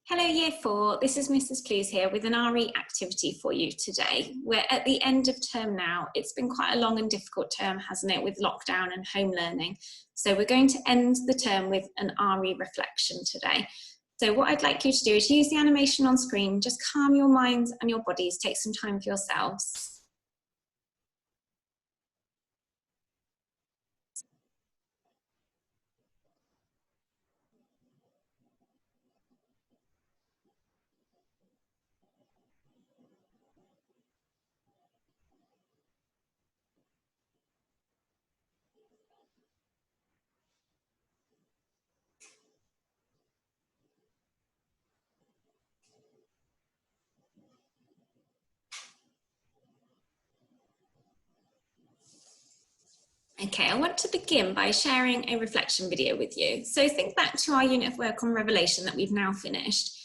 Hello Year 4, this is Mrs Clues here with an RE activity for you today. We're at the end of term now. It's been quite a long and difficult term, hasn't it, with lockdown and home learning. So we're going to end the term with an RE reflection today. So what I'd like you to do is use the animation on screen, just calm your minds and your bodies, take some time for yourselves. Okay, I want to begin by sharing a reflection video with you. So think back to our unit of work on Revelation that we've now finished.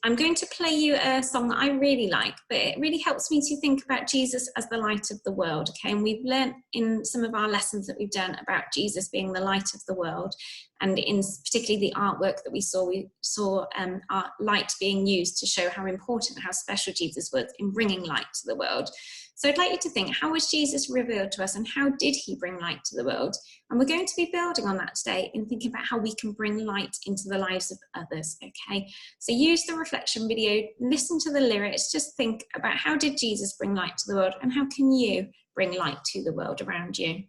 I'm going to play you a song that I really like, but it really helps me to think about Jesus as the light of the world, okay? And we've learnt in some of our lessons that we've done about Jesus being the light of the world, and in particularly the artwork that we saw our light being used to show how important, how special Jesus was in bringing light to the world. So I'd like you to think, how was Jesus revealed to us and how did he bring light to the world? And we're going to be building on that today in thinking about how we can bring light into the lives of others, okay? So use the reflection video, listen to the lyrics, just think about how did Jesus bring light to the world and how can you bring light to the world around you?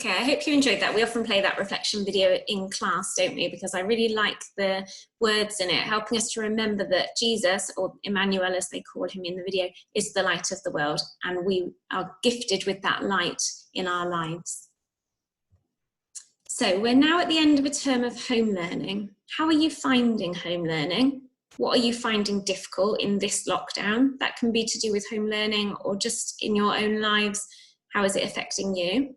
Okay, I hope you enjoyed that. We often play that reflection video in class, don't we? Because I really like the words in it, helping us to remember that Jesus, or Emmanuel as they call him in the video, is the light of the world, and we are gifted with that light in our lives. So we're now at the end of a term of home learning. How are you finding home learning? What are you finding difficult in this lockdown? That can be to do with home learning or just in your own lives. How is it affecting you?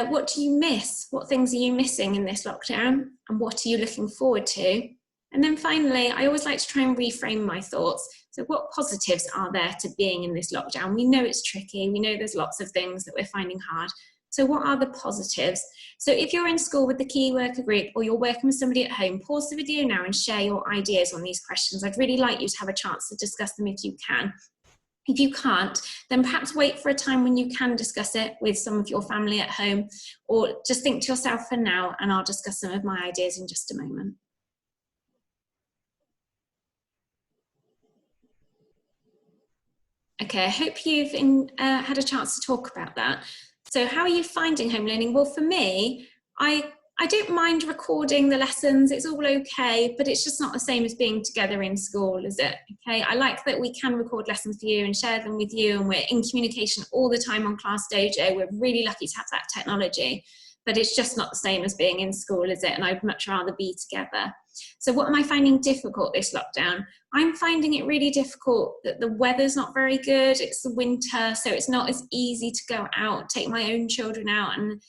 What do you miss? What things are you missing in this lockdown? And what are you looking forward to? And then finally, I always like to try and reframe my thoughts. So what positives are there to being in this lockdown? We know it's tricky. We know there's lots of things that we're finding hard. So what are the positives? So if you're in school with the Key Worker Group or you're working with somebody at home, pause the video now and share your ideas on these questions. I'd really like you to have a chance to discuss them if you can. If you can't, then perhaps wait for a time when you can discuss it with some of your family at home, or just think to yourself for now, and I'll discuss some of my ideas in just a moment. Okay, I hope you've had a chance to talk about that. So how are you finding home learning? Well, for me, I don't mind recording the lessons, it's all okay, but it's just not the same as being together in school, is it? Okay, I like that we can record lessons for you and share them with you, and we're in communication all the time on Class Dojo. We're really lucky to have that technology, but it's just not the same as being in school, is it? And I'd much rather be together. So what am I finding difficult this lockdown? I'm finding it really difficult that the weather's not very good. It's the winter, so it's not as easy to go out, take my own children out and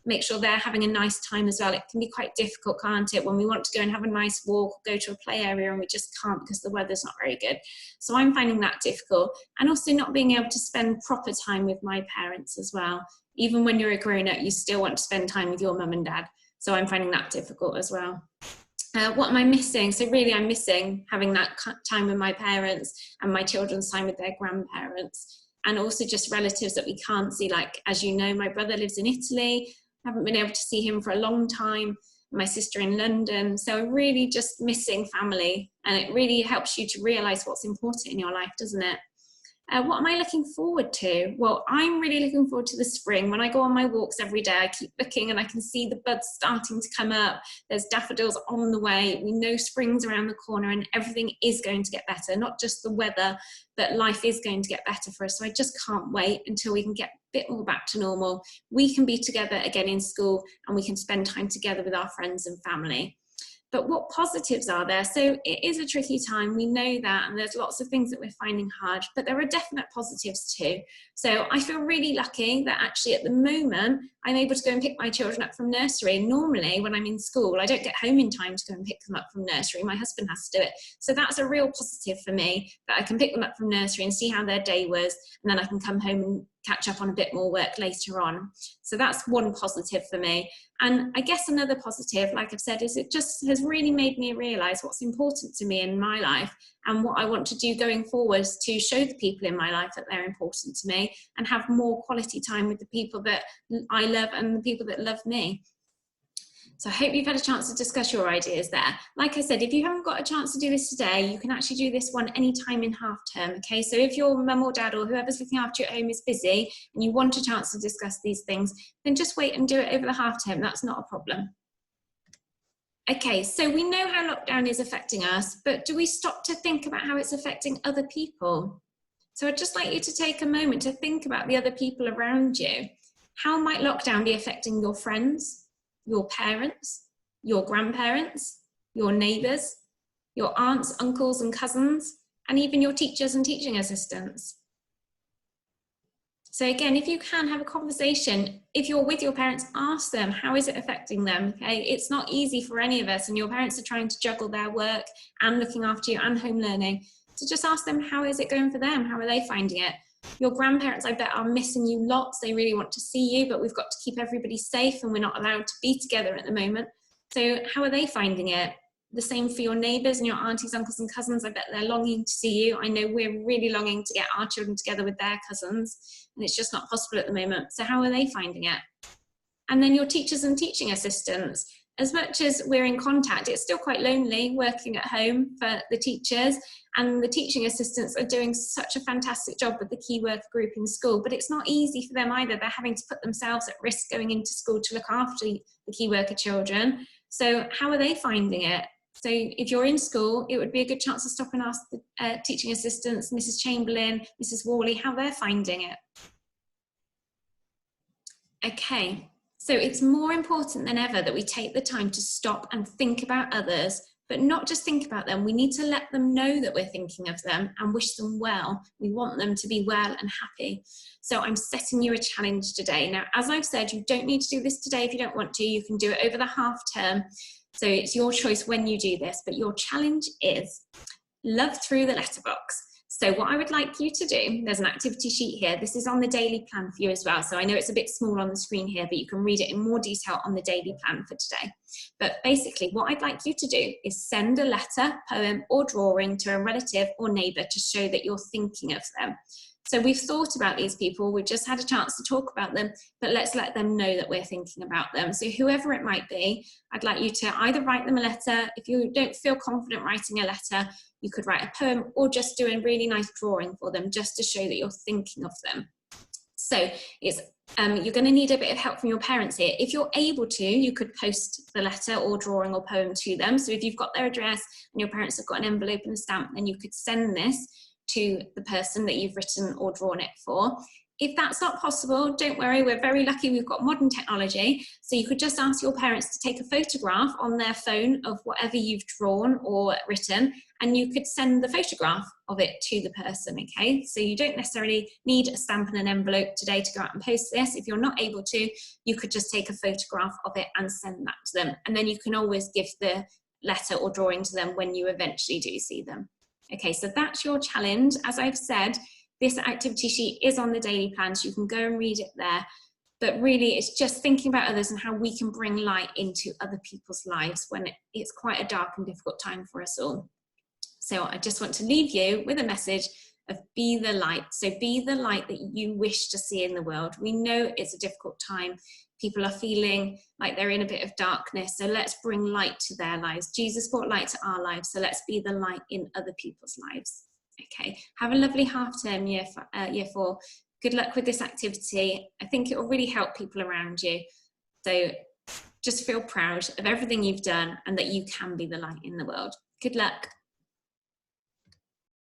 make sure they're having a nice time as well. It can be quite difficult, can't it, when we want to go and have a nice walk, go to a play area, and we just can't because the weather's not very good. So I'm finding that difficult, and also not being able to spend proper time with my parents as well. Even when you're a grown-up, you still want to spend time with your mum and dad. So I'm finding that difficult as well. What am I missing? So really I'm missing having that time with my parents and my children's time with their grandparents, and also just relatives that we can't see. Like, as you know, my brother lives in Italy. I haven't been able to see him for a long time. My sister in London. So I'm really just missing family, and it really helps you to realise what's important in your life, doesn't it? What am I looking forward to? Well, I'm really looking forward to the spring. When I go on my walks every day, I keep looking and I can see the buds starting to come up. There's daffodils on the way. We know spring's around the corner and everything is going to get better. Not just the weather, but life is going to get better for us. So I just can't wait until we can get a bit more back to normal. We can be together again in school, and we can spend time together with our friends and family. But what positives are there? So it is a tricky time, we know that, and there's lots of things that we're finding hard, but there are definite positives too. So I feel really lucky that actually at the moment, I'm able to go and pick my children up from nursery. Normally when I'm in school, I don't get home in time to go and pick them up from nursery. My husband has to do it. So that's a real positive for me, that I can pick them up from nursery and see how their day was, and then I can come home and catch up on a bit more work later on. So that's one positive for me. And I guess another positive, like I've said, is it just has really made me realise what's important to me in my life, and what I want to do going forwards to show the people in my life that they're important to me, and have more quality time with the people that I love and the people that love me. So I hope you've had a chance to discuss your ideas there. Like I said, if you haven't got a chance to do this today, you can actually do this one anytime in half term, okay? So if your mum or dad or whoever's looking after you at home is busy and you want a chance to discuss these things, then just wait and do it over the half term. That's not a problem. Okay, so we know how lockdown is affecting us, but do we stop to think about how it's affecting other people? So I'd just like you to take a moment to think about the other people around you. How might lockdown be affecting your friends, your parents, your grandparents, your neighbours, your aunts, uncles and cousins, and even your teachers and teaching assistants? So again, if you can have a conversation, if you're with your parents, ask them, how is it affecting them? Okay, it's not easy for any of us, and your parents are trying to juggle their work and looking after you and home learning. So just ask them, how is it going for them? How are they finding it? Your grandparents, I bet, are missing you lots. They really want to see you, but we've got to keep everybody safe and we're not allowed to be together at the moment. So how are they finding it? The same for your neighbours and your aunties, uncles and cousins. I bet they're longing to see you. I know we're really longing to get our children together with their cousins, and it's just not possible at the moment. So how are they finding it? And then your teachers and teaching assistants. as much as we're in contact, it's still quite lonely working at home for the teachers, and the teaching assistants are doing such a fantastic job with the key worker group in school, but it's not easy for them either. They're having to put themselves at risk going into school to look after the key worker children. So how are they finding it? So if you're in school, it would be a good chance to stop and ask the teaching assistants, Mrs. Chamberlain, Mrs. Worley, how they're finding it. Okay, so it's more important than ever that we take the time to stop and think about others, but not just think about them. We need to let them know that we're thinking of them and wish them well. We want them to be well and happy. So I'm setting you a challenge today. Now, as I've said, you don't need to do this today if you don't want to. You can do it over the half term. So it's your choice when you do this, but your challenge is love through the letterbox. So what I would like you to do, there's an activity sheet here. This is on the daily plan for you as well. So I know it's a bit small on the screen here, but you can read it in more detail on the daily plan for today. But basically what I'd like you to do is send a letter, poem or drawing to a relative or neighbour to show that you're thinking of them. So we've thought about these people, we've just had a chance to talk about them, but let's let them know that we're thinking about them. So whoever it might be, I'd like you to either write them a letter. If you don't feel confident writing a letter, you could write a poem or just do a really nice drawing for them just to show that you're thinking of them. So it's you're going to need a bit of help from your parents here. If you're able to, you could post the letter or drawing or poem to them. So if you've got their address and your parents have got an envelope and a stamp, then you could send this to the person that you've written or drawn it for. If that's not possible, don't worry, we're very lucky we've got modern technology. So you could just ask your parents to take a photograph on their phone of whatever you've drawn or written, and you could send the photograph of it to the person, okay? So you don't necessarily need a stamp and an envelope today to go out and post this. If you're not able to, you could just take a photograph of it and send that to them. And then you can always give the letter or drawing to them when you eventually do see them. Okay, so that's your challenge. As I've said, this activity sheet is on the daily plan, so you can go and read it there. But really, it's just thinking about others and how we can bring light into other people's lives when it's quite a dark and difficult time for us all. So I just want to leave you with a message of be the light. So be the light that you wish to see in the world. We know it's a difficult time. People are feeling like they're in a bit of darkness. So let's bring light to their lives. Jesus brought light to our lives. So let's be the light in other people's lives. Okay, have a lovely half term, year 4. Good luck with this activity. I think it will really help people around you. So just feel proud of everything you've done and that you can be the light in the world. Good luck.